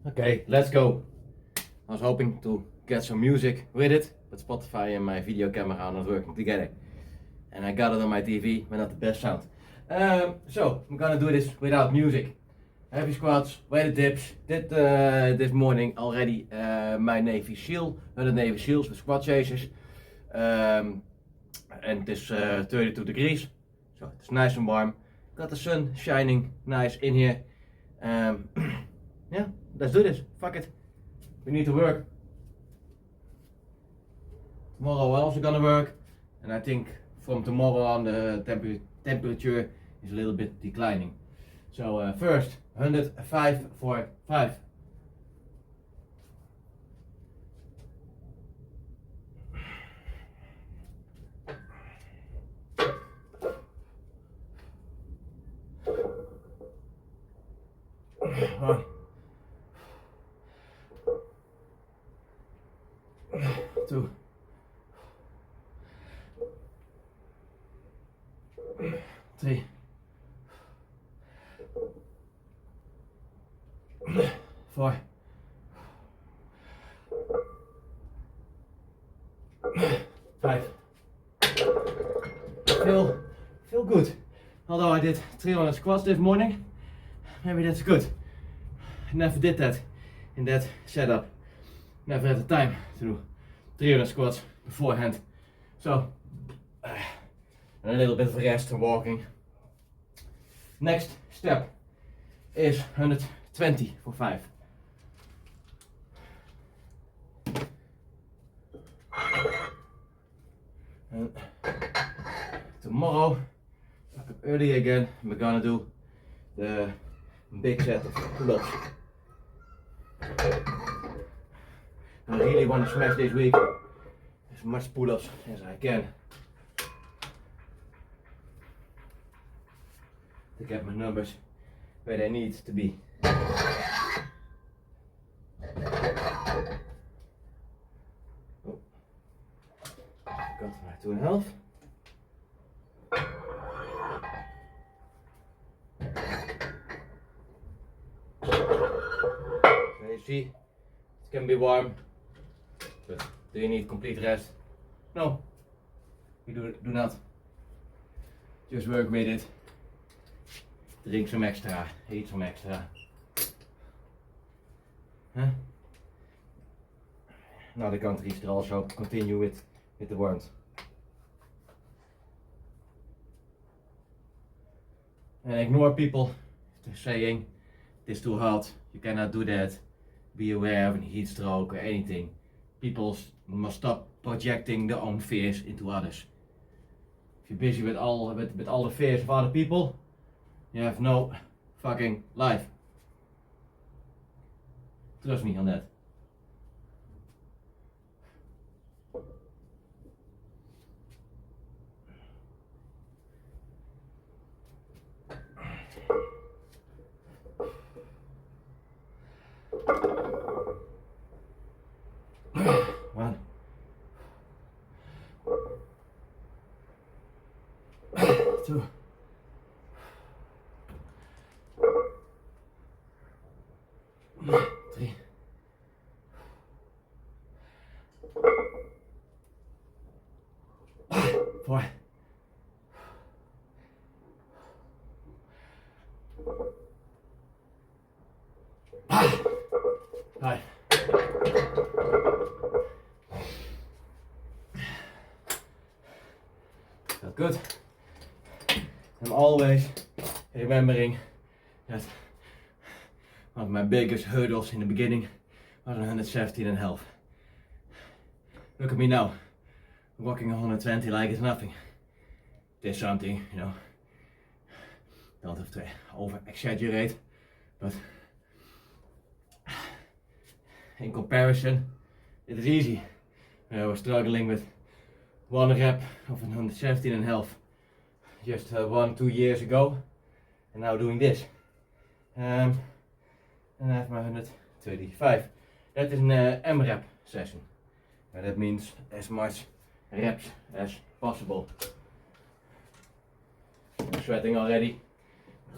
Okay, let's go. I was hoping to get some music with it, but Spotify and my video camera are not working together. And I got it on my TV, but not the best sound. So, I'm gonna do this without music. Heavy squats, weighted dips. Did this morning already my Navy SEAL, 100 Navy SEALs with squat chases. And it is 32 degrees, so it's nice and warm. Got the sun shining nice in here. Yeah, let's do this. Fuck it. We need to work. Tomorrow we're also gonna work, and I think from tomorrow on the temperature is a little bit declining. So first 105 for 5. One, 2, 3, 4, 5. Feel good. Although I did 300 squats this morning, maybe that's good. I never did that in that setup. Never had the time to do 300 squats beforehand. So a little bit of rest and walking. Next step is 120 for 5. And tomorrow, wake up early again, we're gonna do the big set of pull-ups. I really want to smash this week as much pull-ups as I can to get my numbers where they need to be. Oh. Got my 2.5. So you see, it can be warm, but do you need complete rest? No, you do not. Just work with it. Drink some extra, eat some extra. Huh? In other countries they also continue with the warmth. And ignore people saying it's too hot, you cannot do that, be aware of a heat stroke or anything. People must stop projecting their own fears into others. If you're busy with all the fears of other people, you have no fucking life. Trust me on that. One. 2. 3. 4. 5. Felt good. I'm always remembering that one of my biggest hurdles in the beginning was 117.5. Look at me now, walking 120 like it's nothing. There's something, you know, don't have to over exaggerate, but in comparison it is easy. I was struggling with 1 rep of 117.5 just 1-2 years ago, and now doing this. And I have my 135. That is an AMRAP session. And that means as much reps as possible. I'm sweating already.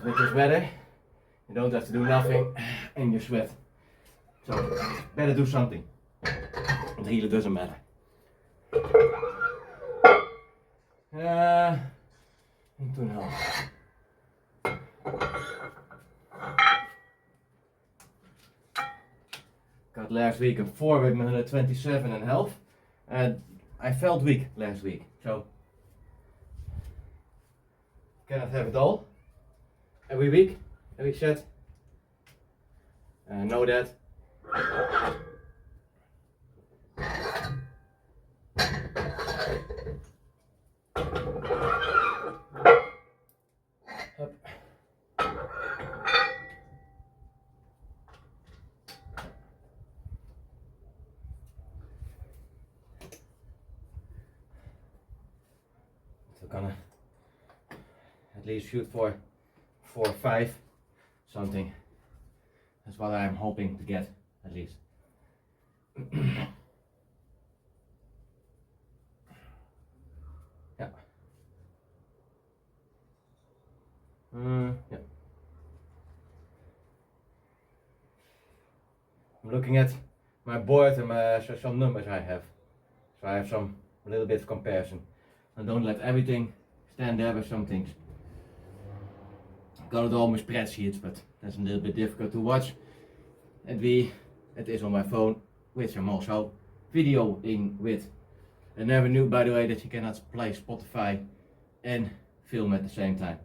With this weather, you don't have to do nothing and you sweat So better do something. It really doesn't matter. And 2.5. Got last week a 4 with my 127.5, and I felt weak last week, so cannot have it all every week, every set. I know that. Up. So gonna at least shoot for 4 or 5 something. That's what I'm hoping to get, at least. Yeah. Yeah. I'm looking at my board and some numbers I have. So I have a little bit of comparison. I don't let everything stand there with some things. Got it all on my spreadsheets, but that's a little bit difficult to watch. And it is on my phone, which I'm also videoing with. I never knew, by the way, that you cannot play Spotify and film at the same time.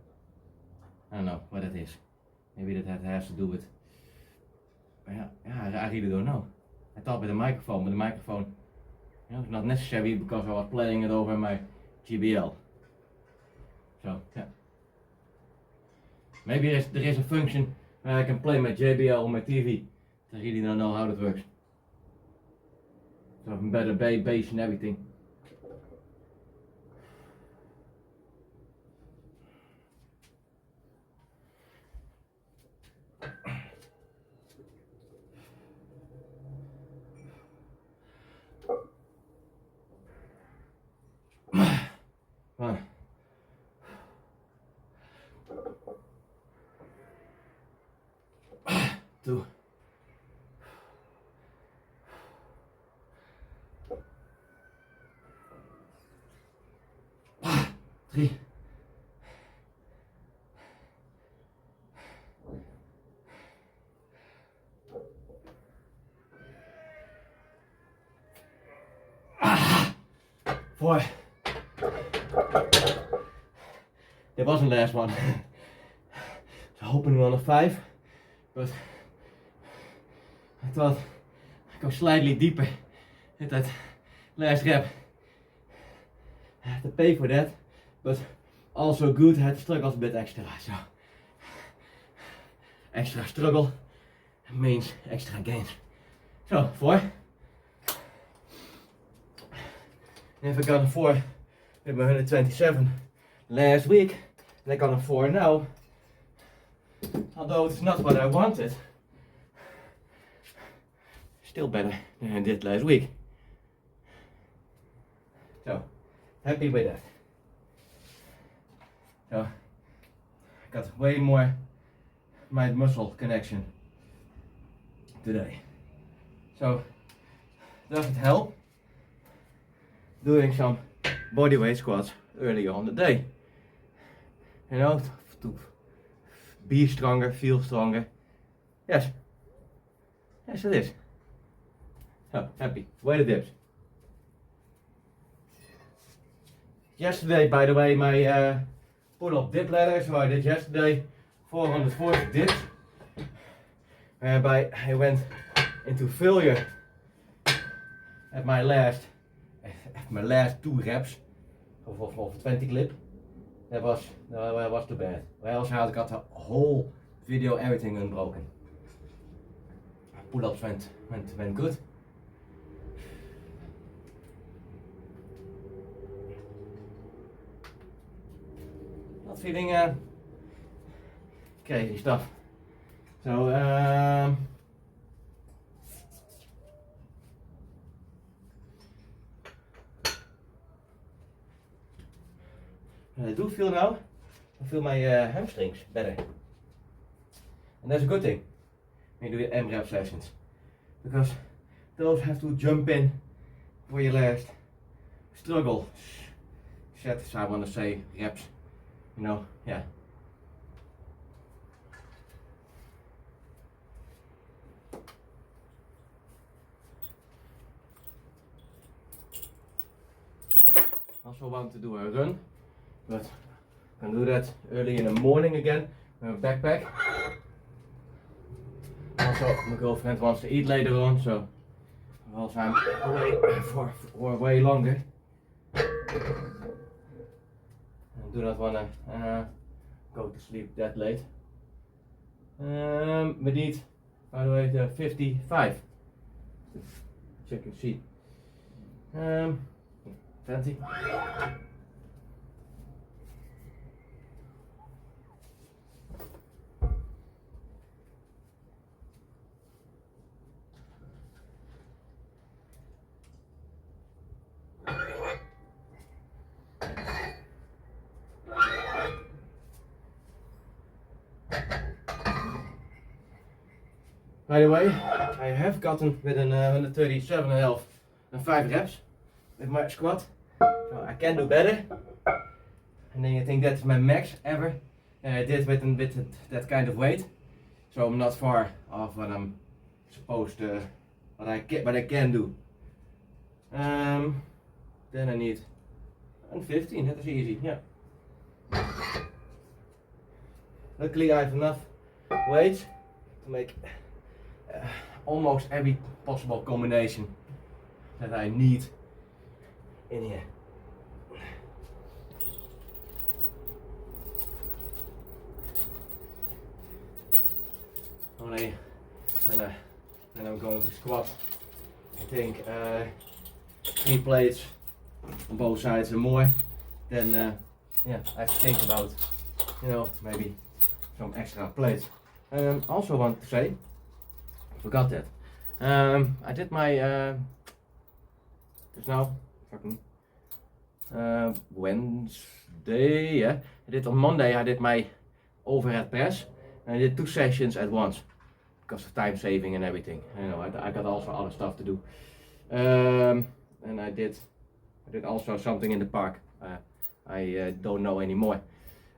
I don't know what that is. Maybe that has to do with. Yeah, I really don't know. I thought with the microphone, but the microphone, it's not necessary because I was playing it over my GBL. So yeah. Maybe there is a function where I can play my JBL on my TV. I really don't know how that works. So I have a better bass and everything. One. 2. 3. 4. That wasn't the last one. So hoping on a 5, but I thought I'd go slightly deeper at that last rep. I had to pay for that, but also good, I had to struggle a bit extra. So extra struggle means extra gains. So 4. If I got a 4 with my 127 last week, and I got a 4 now, although it's not what I wanted, still better than I did last week. So, happy with that. So, I got way more mind muscle connection today. So, does it help doing some body weight squats earlier on the day? You know, to be stronger, feel stronger. Yes. Yes, it is. So, happy. Way the dips. Yesterday, by the way, my pull-up dip ladder, so I did yesterday 440 dips, whereby I went into failure at my last 2 reps of 20 clip. That was too bad. Or else I got the whole video, everything unbroken. Pull-ups went good. Not feeling crazy stuff. So what I do feel now, I feel my hamstrings better. And that's a good thing when you do your AMRAP sessions. because those have to jump in for your last struggle sets, I want to say, reps, you know, yeah. Also want to do a run, but I can do that early in the morning again with a backpack. Also, my girlfriend wants to eat later on, so also I'm away for way longer. I do not wanna go to sleep that late. We need, by the way, the 55. Check and see. 20. By the way, I have gotten with an 137.5 and 5 reps with my squat. So I can do better. And then I think that's my max ever I did with that kind of weight. So I'm not far off what I'm supposed to, what I can do. Then I need 115, that is easy, yeah. Luckily I have enough weight to make almost every possible combination that I need in here. Only when I'm going to squat, I think 3 plates on both sides and more, then yeah, I have to think about, you know, maybe some extra plates. Also want to say, forgot that. I did my just now fucking Wednesday, yeah. I did on Monday. I did my overhead press, and I did 2 sessions at once because of time saving and everything. You know, I got also other stuff to do, and I did also something in the park. I don't know anymore.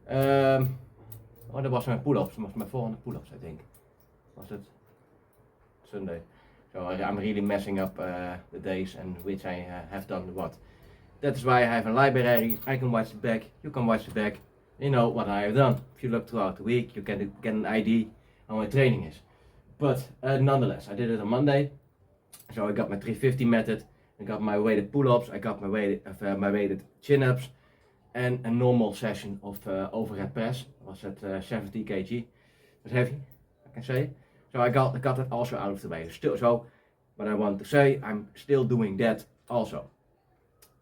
Oh, that was my pull-ups. My 400 pull-ups, I think. Was it Sunday? So I'm really messing up the days and which I have done what. That's why I have a library. I can watch the back. You can watch the back. You know what I have done. If you look throughout the week, you can get an idea on what my training is. But nonetheless, I did it on Monday. So I got my 350 method. I got my weighted pull-ups. I got my weighted chin-ups. And a normal session of overhead press. Was at 70 kg. It was heavy, I can say. So I got it also out of the way. Still, so what I want to say, I'm still doing that also.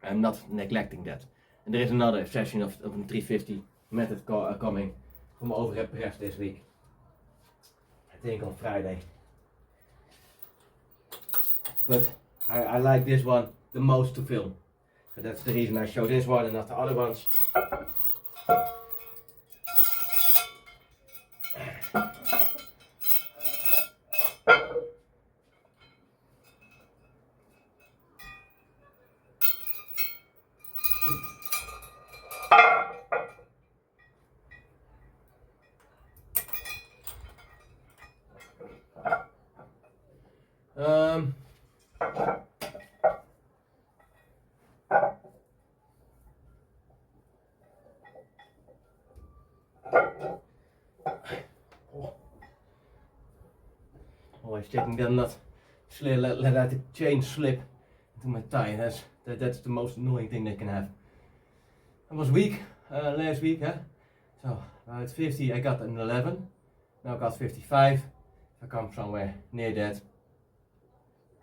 I'm not neglecting that. And there is another session of a 350 method coming from overhead press this week. I think on Friday. But I like this one the most to film. So that's the reason I show this one and not the other ones. Always checking that not let the chain slip into my thigh. That's the most annoying thing they can have. I was weak last week, huh? So at 50 I got an 11. Now I got 55. I come somewhere near that.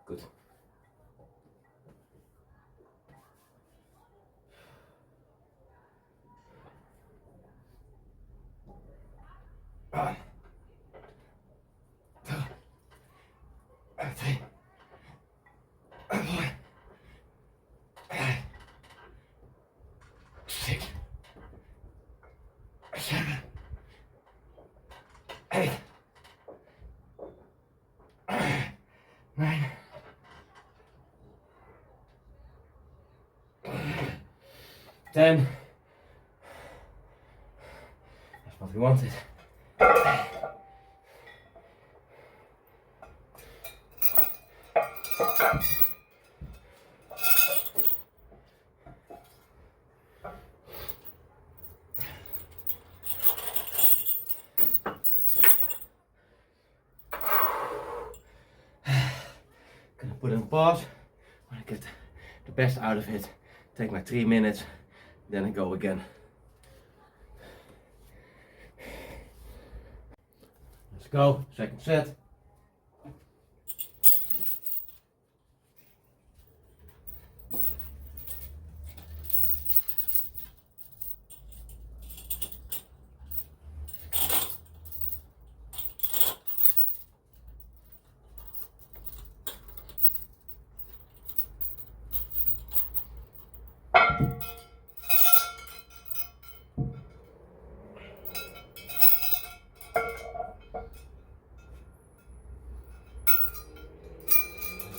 Good. One, 2, 3, 4, 5, 6, 7, 8, 9, 9, 10. That's what we wanted. Gonna put in pause when I get the best out of it. Take my 3 minutes, then I go again. Let's go, second set.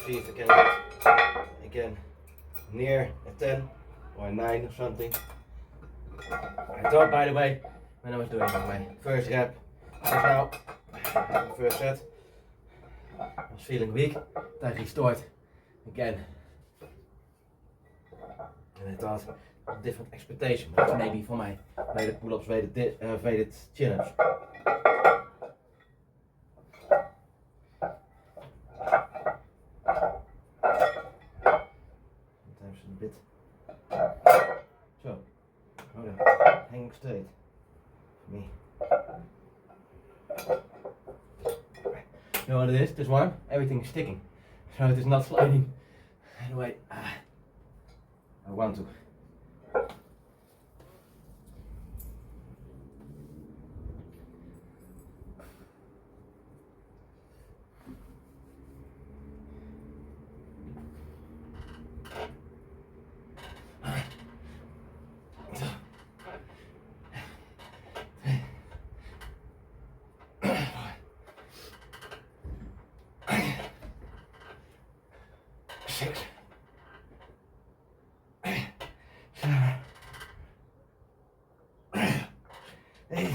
See if I can get again near a 10 or a 9 or something. I thought, by the way, when I was doing my first rep just now, the first set, I was feeling weak. I restored again. And I thought a different expectation, but it's maybe for my weighted pull-ups, weighted chin-ups. Sometimes a bit. So, hold on, hanging straight for me. You know what it is? This one, everything is sticking, so it is not sliding the way I want to. Six, 7, 8,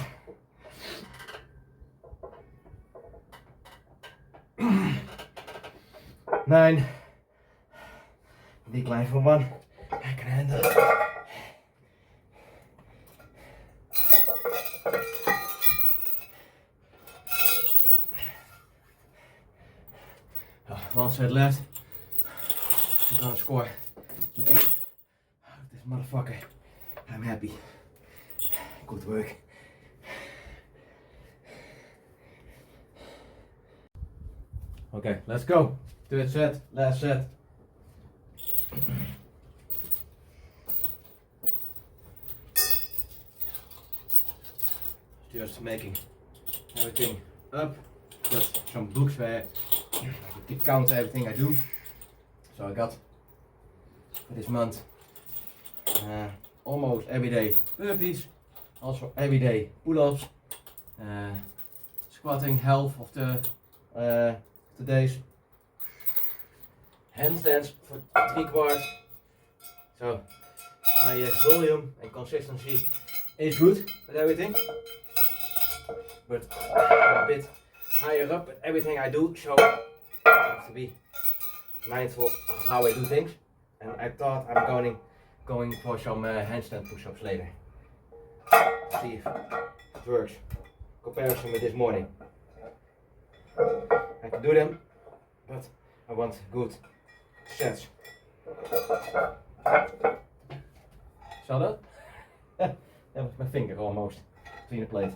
9. Decline for 1. I can handle it. One set left. We're gonna score to 8. This motherfucker. I'm happy. Good work. Okay, let's go. Third set, last set. Just making everything up. Got some books where I can count everything I do. So I got for this month almost everyday burpees, also everyday pull-ups, squatting half of the days, handstands for 3/4. So my volume and consistency is good with everything, but I'm a bit higher up with everything I do, so I have to be mindful of how I do things. And I thought I'm going for some handstand push-ups later. See if it works. Comparison with this morning. I can do them, but I want good sets. Saw that? That was my finger almost between the plate.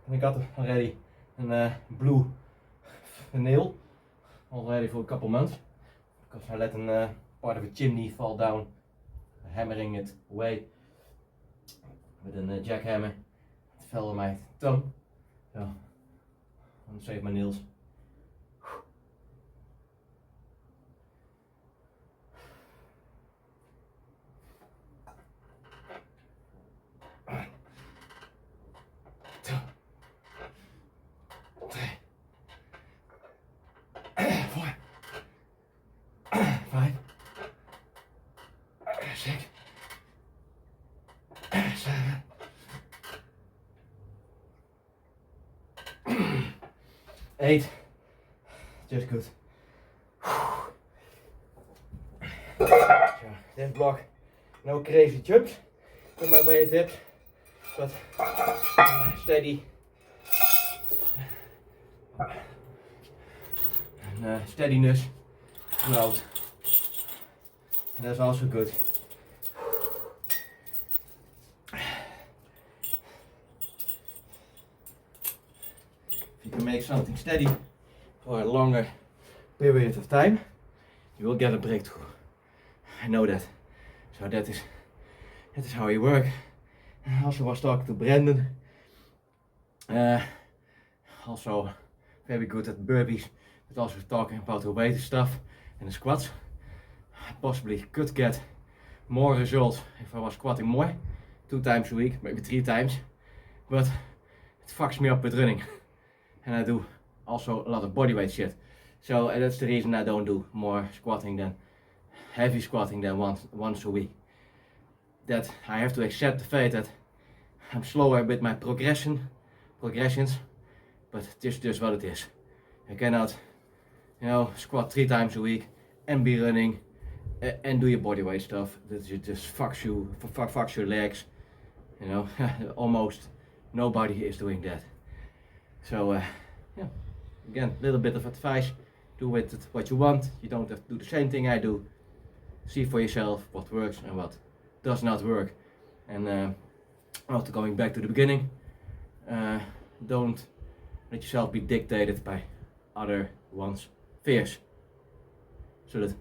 And I got already a blue nail already for a couple months because I let a part of a chimney fall down, hammering it away with a jackhammer. It fell on my thumb, so I want to save my nails. 8. Just good. So this block, no crazy jumps with my weight dips, but steady and steadiness throughout, and that's also good. If you can make something steady for a longer period of time, you will get a breakthrough. I know that. So that is how you work. I also was talking to Brandon, also very good at burpees, but also talking about the weight stuff and the squats. I possibly could get more results if I was squatting more, 2 times a week, maybe 3 times, but it fucks me up with running. And I do also a lot of bodyweight shit. So that's the reason I don't do more squatting than heavy squatting than once a week. That I have to accept the fact that I'm slower with my progressions, but it's just what it is. You cannot, squat 3 times a week and be running and do your bodyweight stuff. That just fucks your legs. Almost nobody is doing that. So yeah, again, a little bit of advice. Do with it what you want. You don't have to do the same thing I do. See for yourself what works and what does not work. And after going back to the beginning, don't let yourself be dictated by other one's fears. So that